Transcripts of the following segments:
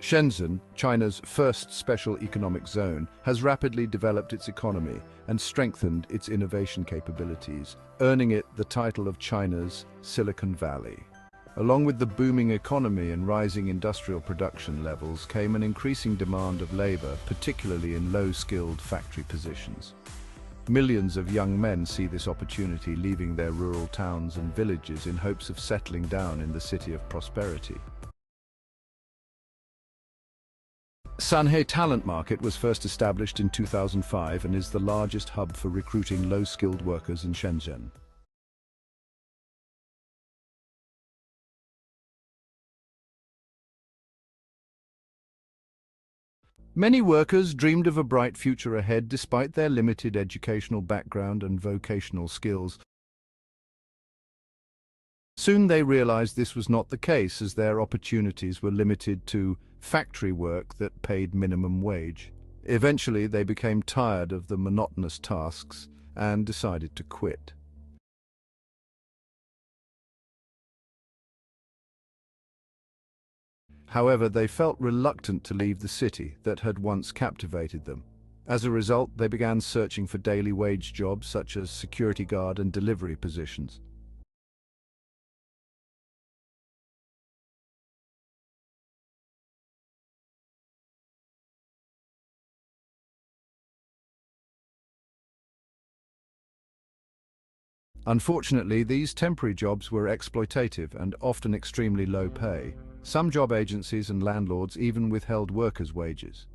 Shenzhen, China's first special economic zone, has rapidly developed its economy and strengthened its innovation capabilities, earning it the title of China's Silicon Valley. Along with the booming economy and rising industrial production levels came an increasing demand of labor, particularly in low-skilled factory positions. Millions of young men see this opportunity, leaving their rural towns and villages in hopes of settling down in the city of prosperity. Sanhe Talent Market was first established in 2005 and is the largest hub for recruiting low-skilled workers in Shenzhen. Many workers dreamed of a bright future ahead despite their limited educational background and vocational skills. Soon they realized this was not the case, as their opportunities were limited to factory work that paid minimum wage. Eventually they became tired of the monotonous tasks and decided to quit. However, they felt reluctant to leave the city that had once captivated them. As a result, they began searching for daily wage jobs such as security guard and delivery positions. Unfortunately, these temporary jobs were exploitative and often extremely low pay. Some job agencies and landlords even withheld workers' wages.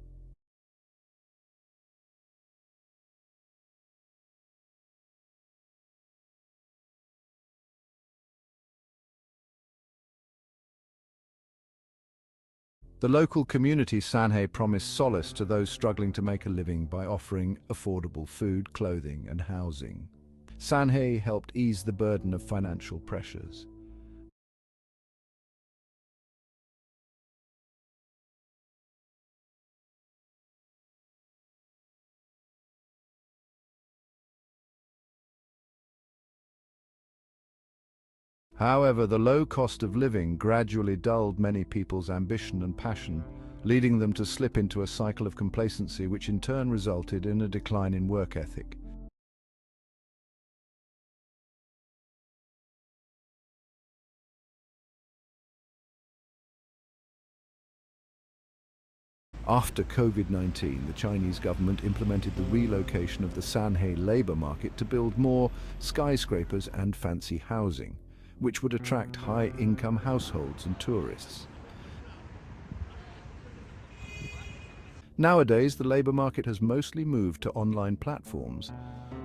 The local community Sanhe promised solace to those struggling to make a living by offering affordable food, clothing, and housing. Sanhe helped ease the burden of financial pressures. However, the low cost of living gradually dulled many people's ambition and passion, leading them to slip into a cycle of complacency, which in turn resulted in a decline in work ethic. After COVID-19, the Chinese government implemented the relocation of the Sanhe labor market to build more skyscrapers and fancy housing, which would attract high-income households and tourists. Nowadays, the labor market has mostly moved to online platforms.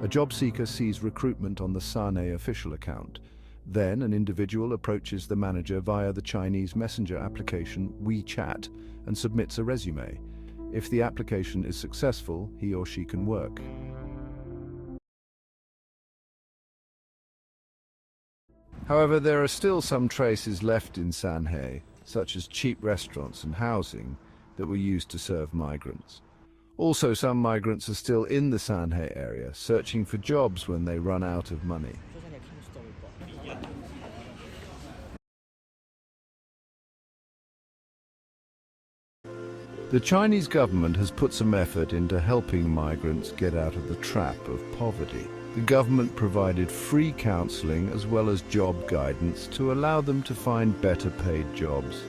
A job seeker sees recruitment on the Sanhe official account. Then an individual approaches the manager via the Chinese messenger application WeChat and submits a resume. If the application is successful, he or she can work. However, there are still some traces left in Sanhe, such as cheap restaurants and housing that were used to serve migrants. Also, some migrants are still in the Sanhe area, searching for jobs when they run out of money. The Chinese government has put some effort into helping migrants get out of the trap of poverty. The government provided free counseling as well as job guidance to allow them to find better paid jobs.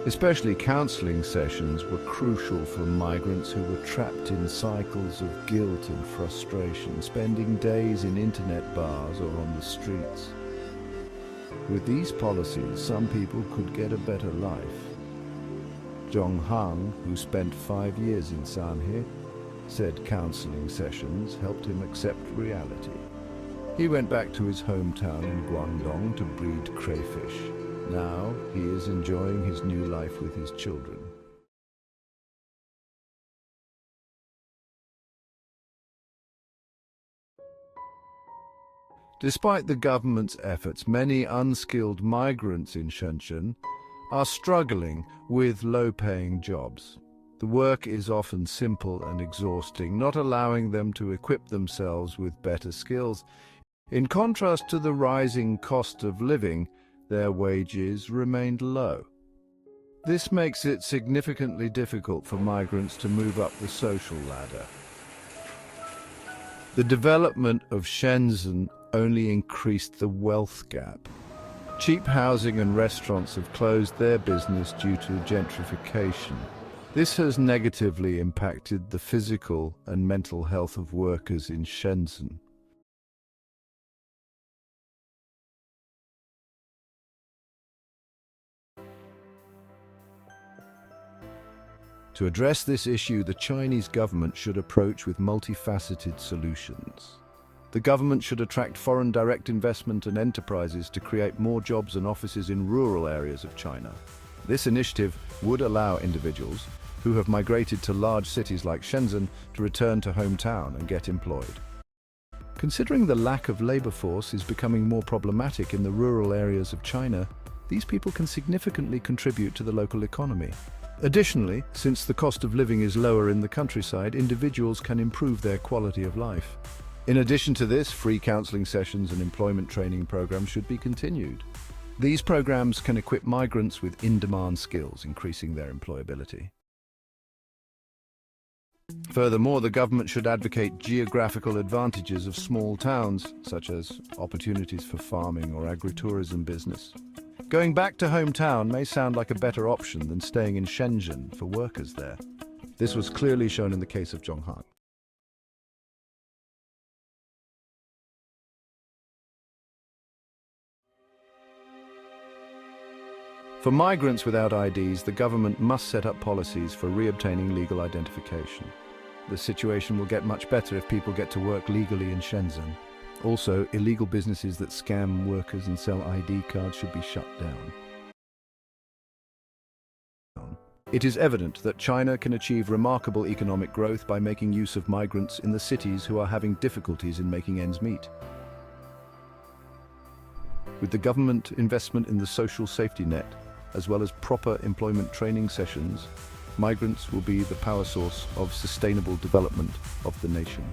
Especially counseling sessions were crucial for migrants who were trapped in cycles of guilt and frustration, spending days in internet bars or on the streets. With these policies, some people could get a better life. Zhong Hang, who spent 5 years in Sanhe, said counseling sessions helped him accept reality. He went back to his hometown in Guangdong to breed crayfish. Now he is enjoying his new life with his children. Despite the government's efforts, many unskilled migrants in Shenzhen are struggling with low-paying jobs. The work is often simple and exhausting, not allowing them to equip themselves with better skills. In contrast to the rising cost of living, their wages remained low. This makes it significantly difficult for migrants to move up the social ladder. The development of Shenzhen only increased the wealth gap. Cheap housing and restaurants have closed their business due to gentrification. This has negatively impacted the physical and mental health of workers in Shenzhen. To address this issue, the Chinese government should approach with multifaceted solutions. The government should attract foreign direct investment and enterprises to create more jobs and offices in rural areas of China. This initiative would allow individuals who have migrated to large cities like Shenzhen to return to hometown and get employed. Considering the lack of labor force is becoming more problematic in the rural areas of China, these people can significantly contribute to the local economy. Additionally, since the cost of living is lower in the countryside, individuals can improve their quality of life. In addition to this, free counseling sessions and employment training programs should be continued. These programs can equip migrants with in-demand skills, increasing their employability. Furthermore, the government should advocate geographical advantages of small towns, such as opportunities for farming or agritourism business. Going back to hometown may sound like a better option than staying in Shenzhen for workers there. This was clearly shown in the case of Zhonghang. For migrants without IDs, the government must set up policies for reobtaining legal identification. The situation will get much better if people get to work legally in Shenzhen. Also, illegal businesses that scam workers and sell ID cards should be shut down. It is evident that China can achieve remarkable economic growth by making use of migrants in the cities who are having difficulties in making ends meet. With the government investment in the social safety net, as well as proper employment training sessions, migrants will be the power source of sustainable development of the nation.